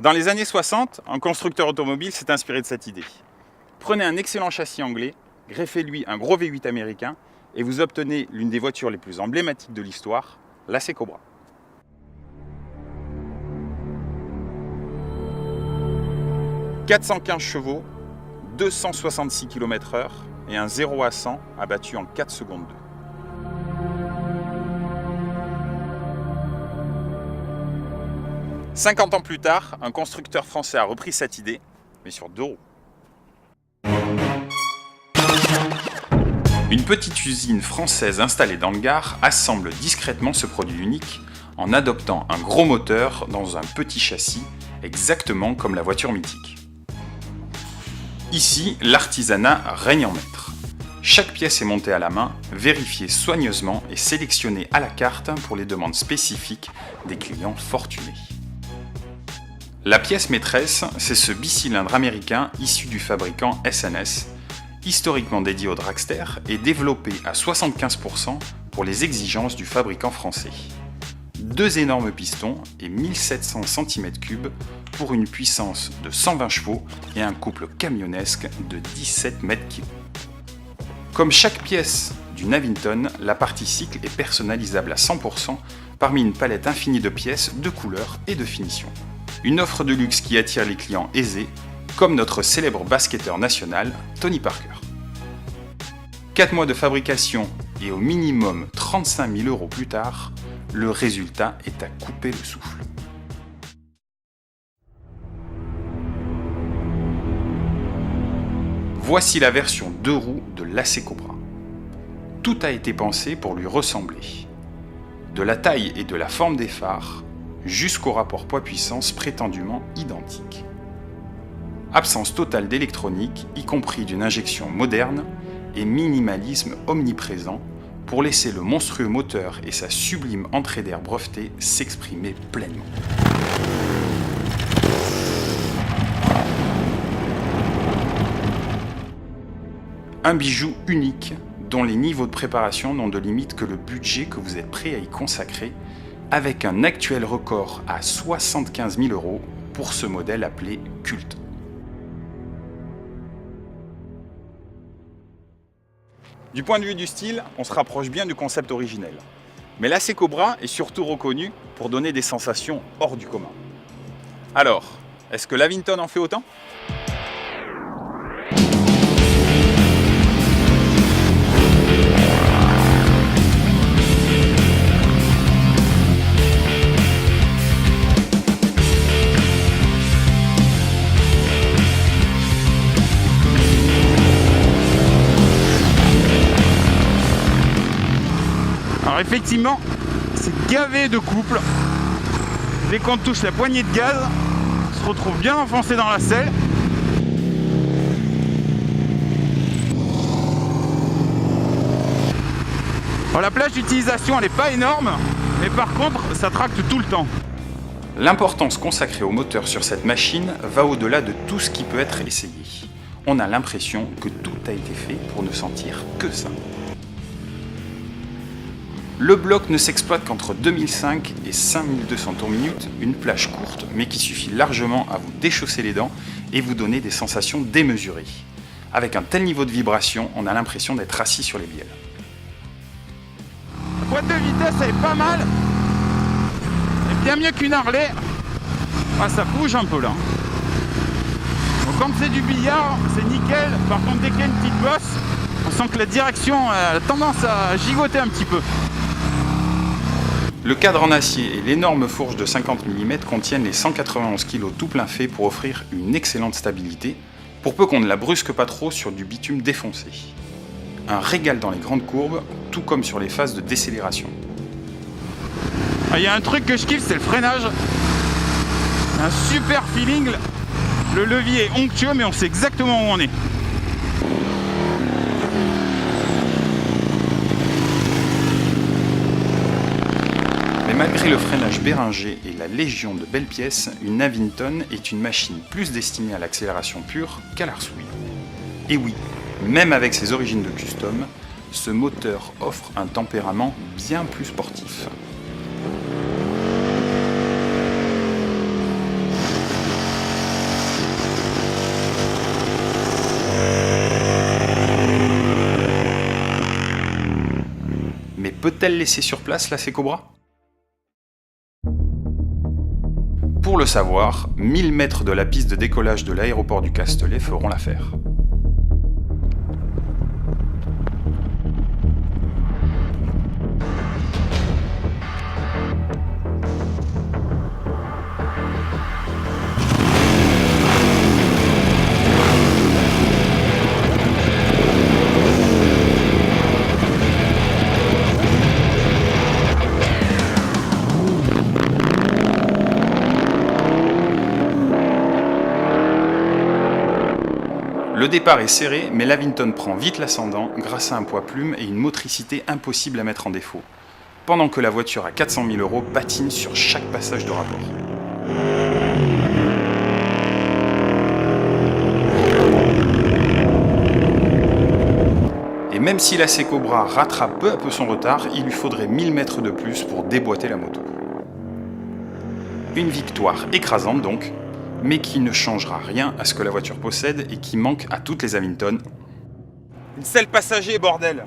Dans les années 60, un constructeur automobile s'est inspiré de cette idée. Prenez un excellent châssis anglais, greffez-lui un gros V8 américain et vous obtenez l'une des voitures les plus emblématiques de l'histoire, la C-Cobra. « 415 chevaux, 266 km/h et un 0 à 100 abattu en 4 secondes 2. « 50 ans plus tard, un constructeur français a repris cette idée, mais sur 2 roues. Une petite usine française installée dans le Gard assemble discrètement ce produit unique en adoptant un gros moteur dans un petit châssis, exactement comme la voiture mythique. Ici, l'artisanat règne en maître. Chaque pièce est montée à la main, vérifiée soigneusement et sélectionnée à la carte pour les demandes spécifiques des clients fortunés. La pièce maîtresse, c'est ce bicylindre américain issu du fabricant S&S, historiquement dédié au dragster et développé à 75% pour les exigences du fabricant français. 2 énormes pistons et 1700 cm3 pour une puissance de 120 chevaux et un couple camionnesque de 17 m3. Comme chaque pièce du Navinton, la partie cycle est personnalisable à 100% parmi une palette infinie de pièces, de couleurs et de finitions. Une offre de luxe qui attire les clients aisés, comme notre célèbre basketteur national, Tony Parker. 4 mois de fabrication et au minimum 35 000 € plus tard, le résultat est à couper le souffle. Voici la version 2 roues de la C-Cobra. Tout a été pensé pour lui ressembler. De la taille et de la forme des phares, jusqu'au rapport poids-puissance prétendument identique. Absence totale d'électronique, y compris d'une injection moderne, et minimalisme omniprésent pour laisser le monstrueux moteur et sa sublime entrée d'air brevetée s'exprimer pleinement. Un bijou unique dont les niveaux de préparation n'ont de limite que le budget que vous êtes prêt à y consacrer, avec un actuel record à 75 000 € pour ce modèle appelé culte. Du point de vue du style, on se rapproche bien du concept originel. Mais la C-Cobra est surtout reconnue pour donner des sensations hors du commun. Alors, est-ce que l'Avinton en fait autant ? Alors effectivement, c'est gavé de couple. Dès qu'on touche la poignée de gaz, on se retrouve bien enfoncé dans la selle. Alors, la plage d'utilisation elle n'est pas énorme, mais par contre ça tracte tout le temps. L'importance consacrée au moteur sur cette machine va au-delà de tout ce qui peut être essayé. On a l'impression que tout a été fait pour ne sentir que ça. Le bloc ne s'exploite qu'entre 2005 et 5200 tours minute, une plage courte mais qui suffit largement à vous déchausser les dents et vous donner des sensations démesurées. Avec un tel niveau de vibration, on a l'impression d'être assis sur les bielles. La boîte de vitesse elle est pas mal, c'est bien mieux qu'une Harley. Ah, ça bouge un peu là. Donc, quand c'est du billard, c'est nickel. Par contre, dès qu'il y a une petite bosse, on sent que la direction a tendance à gigoter un petit peu. Le cadre en acier et l'énorme fourche de 50 mm contiennent les 191 kg tout plein fait pour offrir une excellente stabilité, pour peu qu'on ne la brusque pas trop sur du bitume défoncé. Un régal dans les grandes courbes, tout comme sur les phases de décélération. Il y a un truc que je kiffe, c'est le freinage. Un super feeling. Le levier est onctueux, mais on sait exactement où on est. Mais malgré le freinage Béringer et la légion de belles pièces, une Navinton est une machine plus destinée à l'accélération pure qu'à la rsouille. Et oui, même avec ses origines de custom, ce moteur offre un tempérament bien plus sportif. peut-elle laisser sur place la Cobra? Pour le savoir, 1000 mètres de la piste de décollage de l'aéroport du Castellet feront l'affaire. Le départ est serré, mais l'Avington prend vite l'ascendant grâce à un poids plume et une motricité impossible à mettre en défaut, pendant que la voiture à 400 000 € patine sur chaque passage de rapport. Et même si la Cobra rattrape peu à peu son retard, il lui faudrait 1000 mètres de plus pour déboîter la moto. Une victoire écrasante donc, mais qui ne changera rien à ce que la voiture possède et qui manque à toutes les Avington. Une selle passager, bordel!